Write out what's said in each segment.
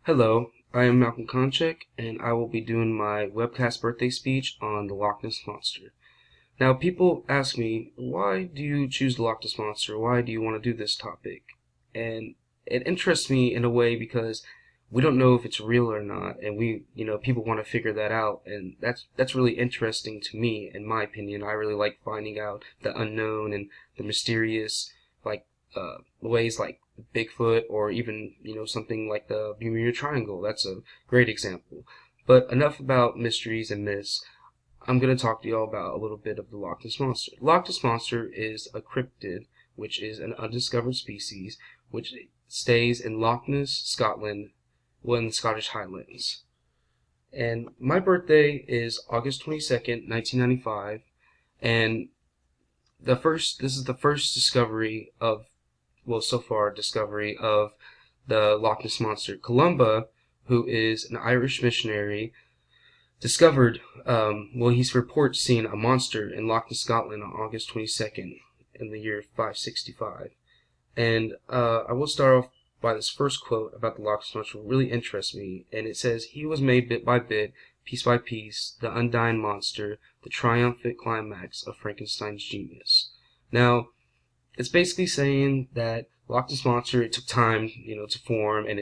Hello, I am Malcolm Konchek, and I will be doing my webcast birthday speech on the Lochness Monster. Now, people ask me, why do you choose the Lochness Monster? Why do you want to do this topic? And it interests me in a way because we don't know if it's real or not, and people want to figure that out, and that's really interesting to me, in my opinion. I really like finding out the unknown and the mysterious, like ways like Bigfoot, or even something like the Bermuda Triangle. That's a great example. But enough about mysteries and myths. I'm going to talk to you all about a little bit of the Loch Ness Monster. Loch Ness Monster is a cryptid, which is an undiscovered species, which stays in Lochness, Scotland, in the Scottish Highlands. And my birthday is August 22nd, 1995, and this is the first discovery of, well, so far, discovery of the Loch Ness Monster. Columba, who is an Irish missionary, discovered, he's reported seeing a monster in Loch Ness, Scotland on August 22nd in the year 565. And I will start off by this first quote about the Loch Ness Monster, which really interests me. And it says, "He was made bit by bit, piece by piece, the undying monster, the triumphant climax of Frankenstein's genius." Now, it's basically saying that Loch Ness Monster, it took time, to form, and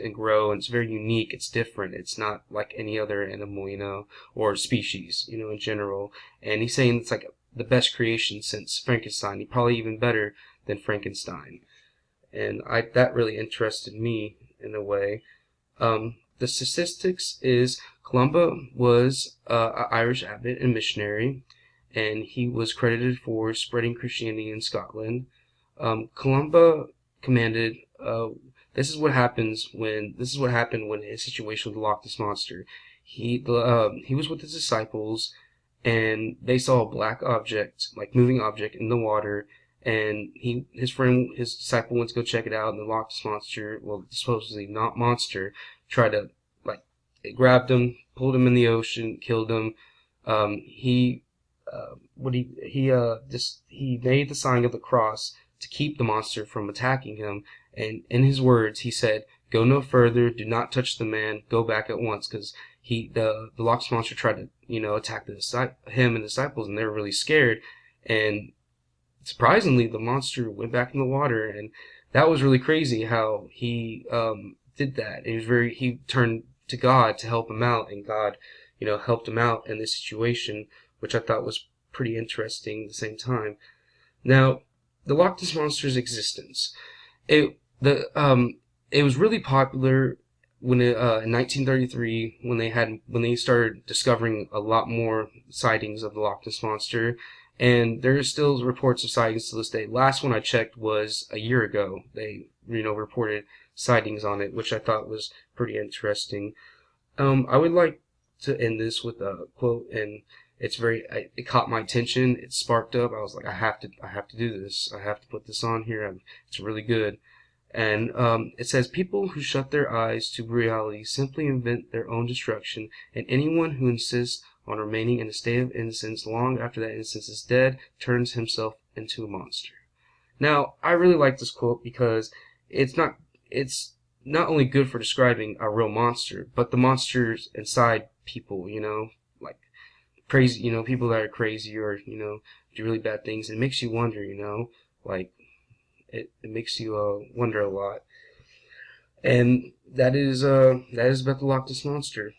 and grow, and it's very unique. It's different. It's not like any other animal, or species, in general. And he's saying it's like the best creation since Frankenstein. Probably even better than Frankenstein. And that really interested me in a way. The statistics is Columba was an Irish abbot and missionary, and he was credited for spreading Christianity in Scotland. Columba commanded. This is what happened when his situation with the Loch Ness Monster. He was with his disciples, and they saw a black object, like moving object, in the water. And his disciple went to go check it out, and the Loch Ness Monster, well, supposedly not monster, tried to, like, it grabbed him, pulled him in the ocean, killed him. He made the sign of the cross to keep the monster from attacking him. And in his words, he said, "Go no further. Do not touch the man. Go back at once," because the Loch Ness Monster tried to attack him and the disciples, and they were really scared. And surprisingly, the monster went back in the water, and that was really crazy how he did that. He turned to God to help him out, and God, helped him out in this situation, which I thought was pretty interesting at the same time. Now, the Loch Ness Monster's existence. It was really popular when in 1933, when they started discovering a lot more sightings of the Loch Ness Monster. And there are still reports of sightings to this day. Last one I checked was a year ago. They, reported sightings on it, which I thought was pretty interesting. I would like to end this with a quote, and it caught my attention. It sparked up. I was like, I have to do this. I have to put this on here. It's really good. And it says, "People who shut their eyes to reality simply invent their own destruction, and anyone who insists on remaining in a state of innocence long after that innocence is dead turns himself into a monster." Now, I really like this quote because it's not only good for describing a real monster, but the monsters inside people, like crazy, people that are crazy, or, do really bad things. It makes you wonder, like, it makes you wonder a lot. And that is about the Loch Ness Monster.